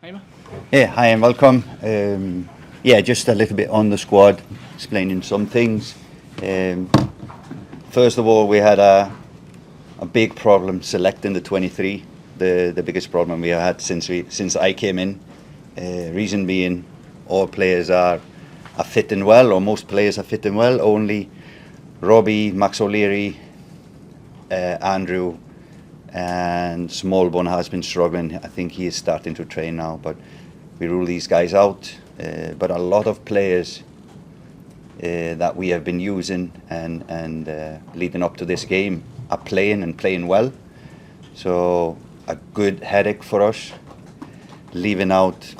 Heimir? Yeah, hi and welcome. Just a little bit on the squad, explaining some things. First of all, we had a big problem selecting the 23. The biggest problem we had since I came in. Reason being, all players are fitting well, or most players are fitting well. Only Robbie, Max O'Leary, Andrew, and Smallbone has been struggling. I think he is starting to train now, but we rule these guys out. But a lot of players that we have been using and leading up to this game are playing well. So a good headache for us. Leaving out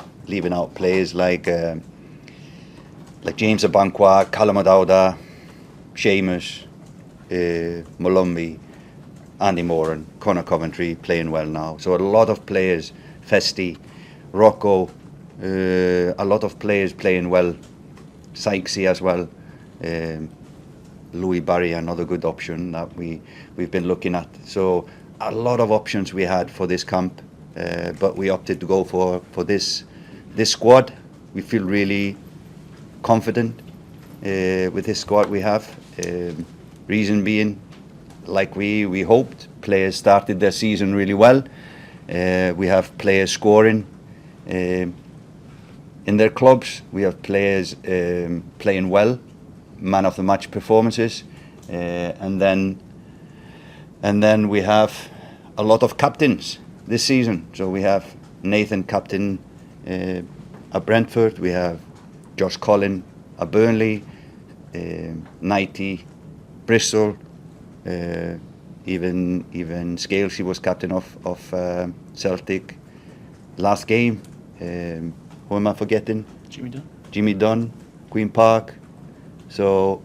players like James Abankwah, Callum O'Dowda, Seamus, Molumby, Andy Moran, Conor Coventry playing well now. So a lot of players, Festi, Rocco, a lot of players playing well. Sykesy as well. Louis Barry, another good option that we've been looking at. So a lot of options we had for this camp, but we opted to go for this squad. We feel really confident with this squad we have. Reason being, like we hoped, players started their season really well. We have players scoring in their clubs. We have players playing well, man of the match performances, and then we have a lot of captains this season. So we have Nathan captain at Brentford. We have Josh Collin at Burnley, Nighty, Bristol. Even Scales, he was captain of Celtic last game. Who am I forgetting? Jimmy Dunn, Queen Park. So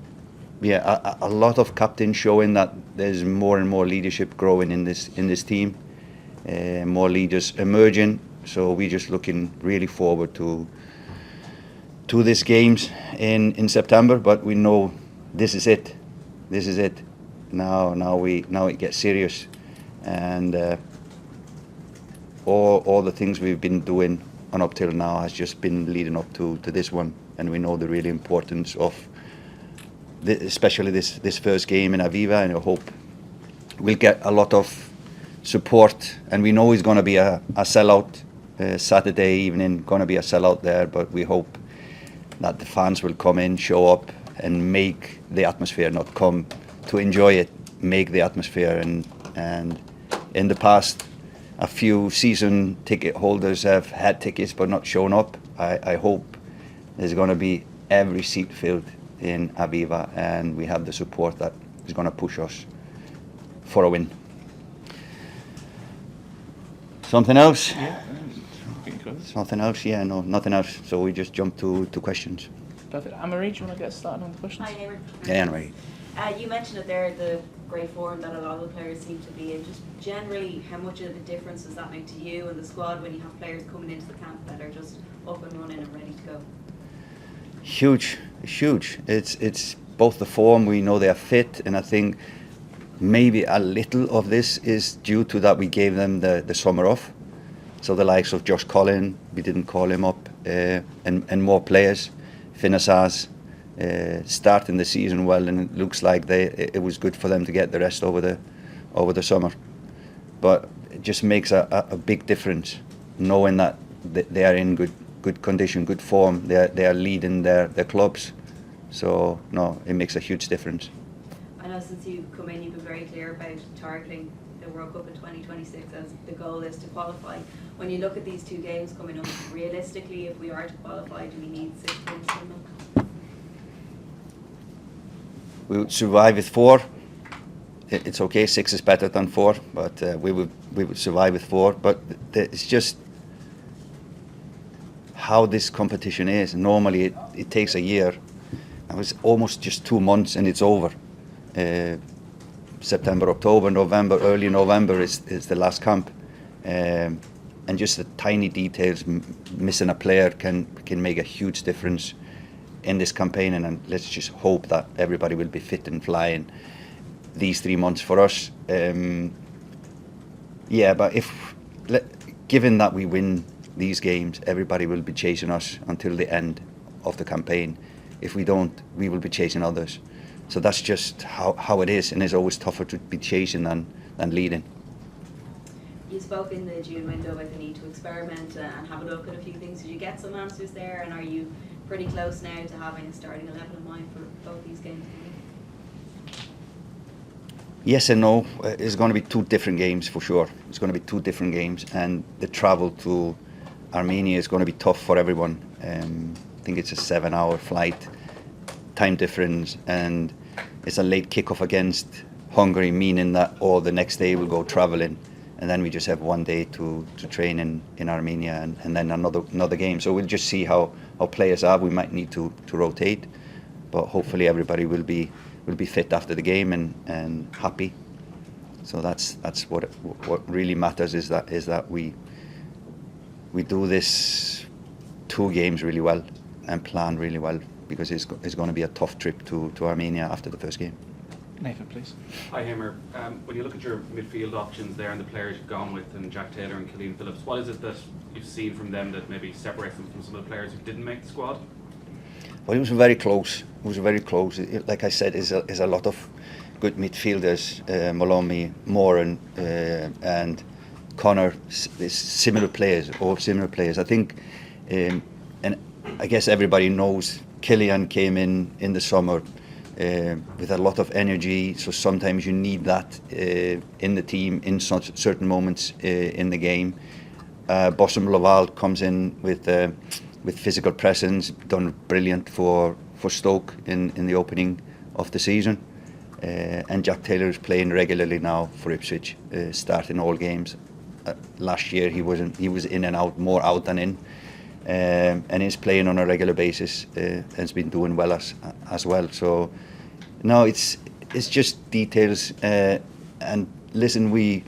yeah, a lot of captains showing that there's more and more leadership growing in this team. More leaders emerging. So we're just looking really forward to these games in September. But we know this is it. Now it gets serious, and all the things we've been doing on up till now has just been leading up to this one, and we know the real importance of especially this first game in Aviva, and I hope we'll get a lot of support, and we know it's going to be a sellout Saturday evening, going to be a sellout there, but we hope that the fans will come in, show up, and make the atmosphere, not come to enjoy it, make the atmosphere. And in the past, a few season ticket holders have had tickets but not shown up. I hope there's going to be every seat filled in Aviva, and we have the support that is going to push us for a win. Something else? Yeah. Something else? Yeah, no, nothing else. So we just jump to questions. Perfect. Anne-Marie, do you want to get started on the questions? Hi, Heimir. Yeah, Anne-Marie. You mentioned it there, the great form that a lot of the players seem to be in. Just generally, how much of a difference does that make to you and the squad when you have players coming into the camp that are just up and running and ready to go? Huge. It's both the form, we know they are fit, and I think maybe a little of this is due to that we gave them the summer off. So the likes of Josh Collin, we didn't call him up, and more players. Finnasas starting the season well, and it looks like it was good for them to get the rest over the summer. But it just makes a big difference knowing that they are in good condition, good form. They are leading their clubs. So no, it makes a huge difference. I know since you've come in, you've been very clear about targeting the World Cup in 2026 as the goal is to qualify. When you look at these two games coming up, realistically, if we are to qualify, do we need 6 points from them? We would survive with 4. It's okay, 6 is better than 4, but we would survive with 4. But it's just how this competition is. Normally it takes a year. It was almost just 2 months and it's over. September, October, November, early November is the last camp. And just the tiny details, missing a player can make a huge difference in this campaign, and let's just hope that everybody will be fit and flying these 3 months for us. But given that we win these games, everybody will be chasing us until the end of the campaign. If we don't, we will be chasing others. So that's just how it is, and it's always tougher to be chasing than leading. You spoke in the June window about the need to experiment and have a look at a few things. Did you get some answers there, and are you pretty close now to having a starting 11 in mind for both these games? Yes and no. It's going to be two different games for sure. It's going to be two different games, and the travel to Armenia is going to be tough for everyone. I think it's a 7-hour flight, time difference, and it's a late kickoff against Hungary, meaning that the next day we'll go traveling, and then we just have one day to train in Armenia, and then another game. So we'll just see how players are. We might need to rotate, but hopefully everybody will be fit after the game and happy. So that's what really matters, is that we do this 2 games really well and plan really well, because it's going to be a tough trip to Armenia after the first game. Nathan, please. Hi, Heimir. When you look at your midfield options there and the players you've gone with, and Jack Taylor and Killian Phillips, what is it that you've seen from them that maybe separates them from some of the players who didn't make the squad? Well, it was very close. It was very close. Like I said, is a lot of good midfielders. Molomi, Moran, and Connor. Similar players, all similar players. I think, and I guess everybody knows Killian came in the summer with a lot of energy. So sometimes you need that in the team in such certain moments in the game. Bossum Laval comes in with physical presence, done brilliant for Stoke in the opening of the season, and Jack Taylor is playing regularly now for Ipswich, starting all games. Last year he was in and out, more out than in, and is playing on a regular basis, and has been doing well as well. So no, it's just details, and listen,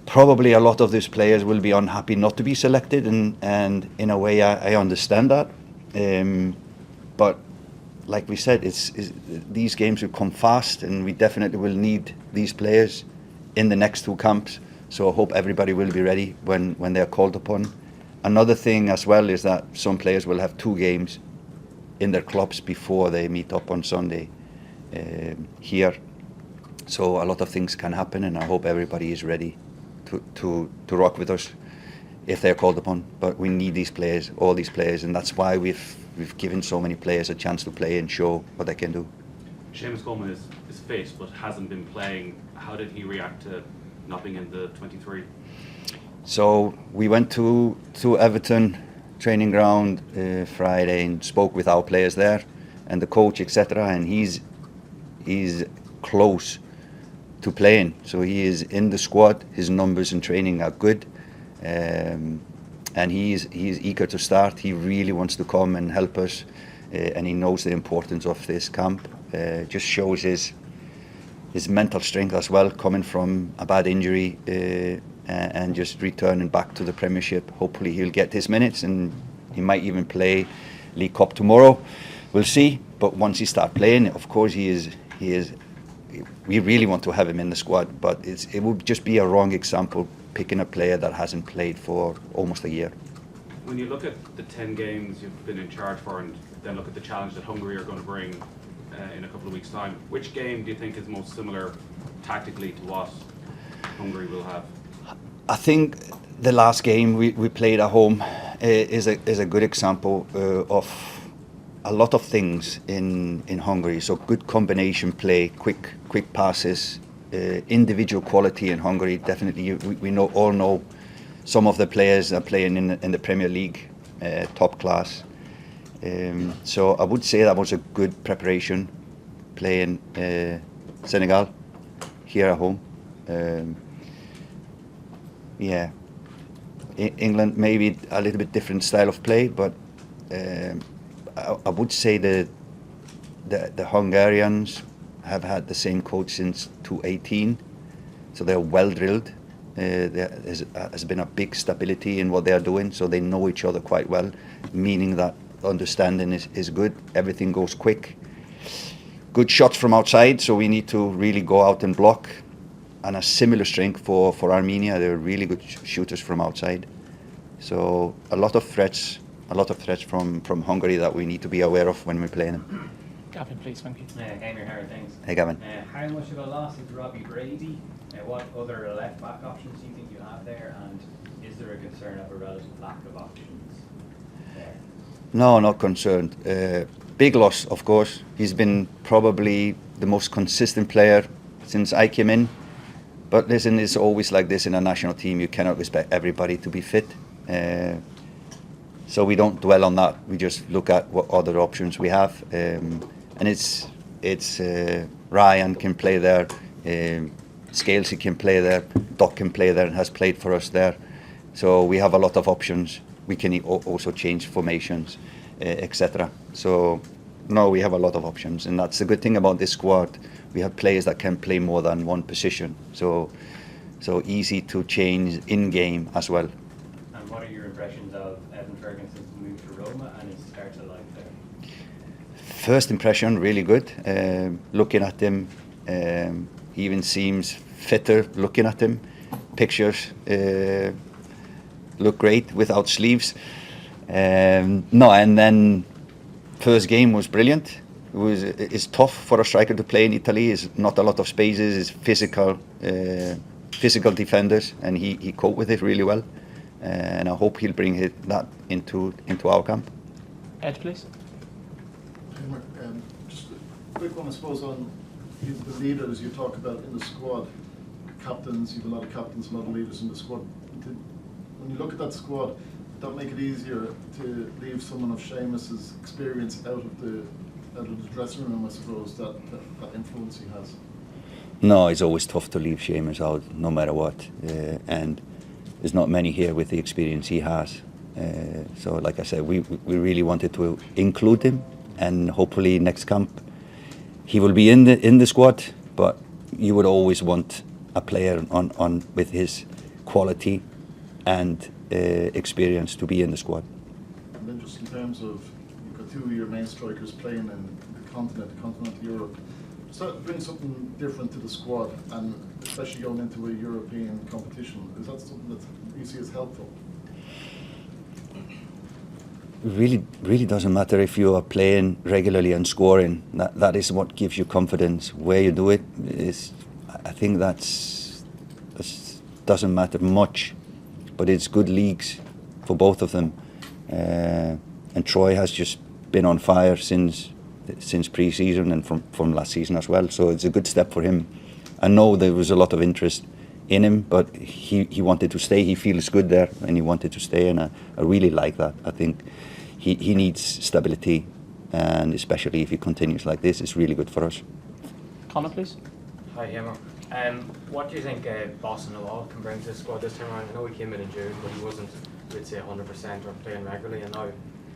probably a lot of these players will be unhappy not to be selected, and in a way I understand that. But like we said, these games will come fast, and we definitely will need these players in the next 2 camps. So I hope everybody will be ready when they're called upon. Another thing as well is that some players will have 2 games in their clubs before they meet up on Sunday here. So a lot of things can happen, and I hope everybody is ready to rock with us if they're called upon. But we need these players, all these players, and that's why we've given so many players a chance to play and show what they can do. Seamus Coleman is fit but hasn't been playing. How did he react to not being in the 23? So we went to Everton training ground Friday and spoke with our players there and the coach, etc. And he's close to playing, so he is in the squad. His numbers in training are good, and he's eager to start. He really wants to come and help us, and he knows the importance of this camp. Just shows his mental strength as well, coming from a bad injury and just returning back to the Premiership. Hopefully he'll get his minutes, and he might even play League Cup tomorrow. We'll see. But once he starts playing, of course he is. We really want to have him in the squad, but it would just be a wrong example picking a player that hasn't played for almost a year. When you look at the 10 games you've been in charge for, and then look at the challenge that Hungary are going to bring in a couple of weeks' time, which game do you think is most similar tactically to what Hungary will have? I think the last game we played at home is a good example of a lot of things in Hungary. So good combination play, quick passes, individual quality in Hungary. Definitely, we all know some of the players are playing in the Premier League, top class. So I would say that was a good preparation, playing Senegal here at home. Yeah, England maybe a little bit different style of play, but I would say the Hungarians have had the same coach since 2018, so they're well drilled. There has been a big stability in what they are doing, so they know each other quite well, meaning that understanding is good. Everything goes quick. Good shots from outside, so we need to really go out and block. And a similar strength for Armenia. They're really good shooters from outside. So a lot of threats from Hungary that we need to be aware of when we're playing them. Gavin, please, thank you. Heimir, how are things? Hey, Gavin. How much of a loss is Robbie Brady? What other left back options do you think you have there? And is there a concern of a relative lack of options there? No, not concerned. Big loss, of course. He's been probably the most consistent player since I came in. But listen, it's always like this in a national team. You cannot expect everybody to be fit. So we don't dwell on that. We just look at what other options we have. And it's Ryan can play there. Scalesy can play there. Doc can play there and has played for us there. So we have a lot of options. We can also change formations, etc. So no, we have a lot of options, and that's the good thing about this squad. We have players that can play more than one position, so easy to change in game as well. And what are your impressions of Evan Ferguson's move to Roma and his start to life there? First impression, really good. Looking at him, he even seems fitter looking at him. Pictures look great without sleeves. And then first game was brilliant. It's tough for a striker to play in Italy. It's not a lot of spaces. It's physical defenders, and he coped with it really well. And I hope he'll bring that into our camp. Ed, please. Just a quick one, I suppose, on the leaders you talk about in the squad. Captains, you've a lot of captains, a lot of leaders in the squad. When you look at that squad, would that make it easier to leave someone of Seamus's experience out of the dressing room, I suppose, that influence he has? No, it's always tough to leave Seamus out, no matter what. And there's not many here with the experience he has. So, like I said, we really wanted to include him, and hopefully next camp he will be in the squad. But you would always want a player on with his quality and experience to be in the squad. And then just in terms of, you've got two of your main strikers playing in the continental Europe. Does that bring something different to the squad, and especially going into a European competition? Is that something that you see as helpful? Really doesn't matter if you are playing regularly and scoring. That is what gives you confidence. Where you do it is, I think that doesn't matter much, but it's good leagues for both of them. And Troy has just been on fire since pre-season and from last season as well. So it's a good step for him. I know there was a lot of interest in him, but he wanted to stay. He feels good there, and he wanted to stay, and I really like that. I think he needs stability, and especially if he continues like this, it's really good for us. Connor, please. Hi, Heimir. What do you think Boston Noel can bring to the squad this time around? I know he came in June, but he wasn't, we'd say, 100% or playing regularly, and now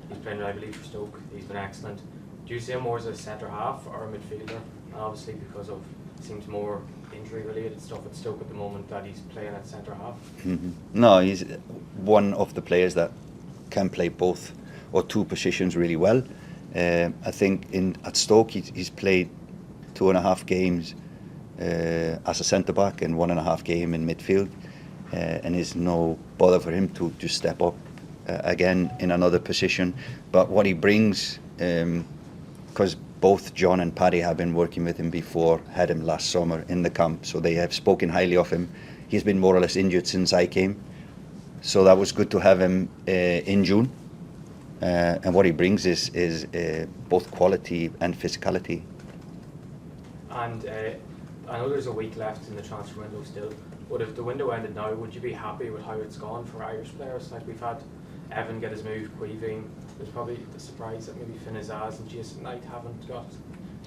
he's playing regularly for Stoke. He's been excellent. Do you see him more as a centre half or a midfielder? And obviously, because of seems more injury-related stuff at Stoke at the moment, that he's playing at centre half. Mm-hmm. No, he's one of the players that can play both or two positions really well. I think at Stoke he's played 2.5 games as a centre back and 1.5 game in midfield, and it's no bother for him to just step up again in another position. But what he brings, because both John and Paddy have been working with him before, had him last summer in the camp, so they have spoken highly of him. He's been more or less injured since I came, so that was good to have him in June. And what he brings is both quality and physicality. And I know there's a week left in the transfer window still, but if the window ended now, would you be happy with how it's gone for Irish players? Like, we've had Evan get his move, Queeving. There's probably the surprise that maybe Finn Azaz and Jason Knight haven't got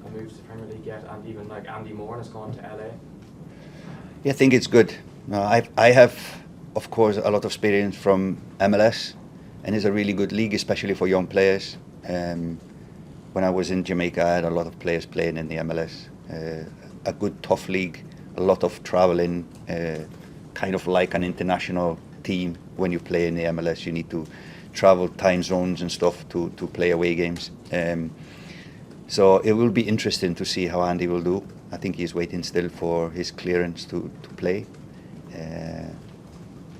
a move to the Premier League yet, and even like Andy Moore has gone to LA. Yeah, I think it's good. I have, of course, a lot of experience from MLS, and it's a really good league, especially for young players. When I was in Jamaica, I had a lot of players playing in the MLS. A good, tough league, a lot of traveling, kind of like an international team. When you play in the MLS, you need to travel time zones and stuff to play away games. So it will be interesting to see how Andy will do. I think he's waiting still for his clearance to play.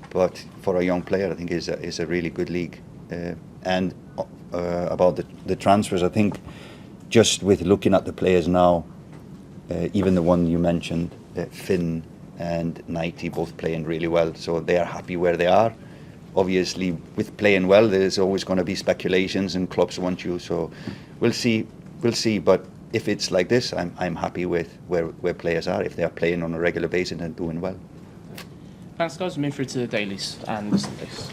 but for a young player, I think is a really good league. And about the transfers, I think just with looking at the players now, even the one you mentioned, Finn and Nighty, both playing really well, so they are happy where they are. Obviously, with playing well, there's always going to be speculations, and clubs want you. So we'll see. But if it's like this, I'm happy with where players are if they are playing on a regular basis and doing well. Thanks, guys. We'll move through to the dailies and the Sundays.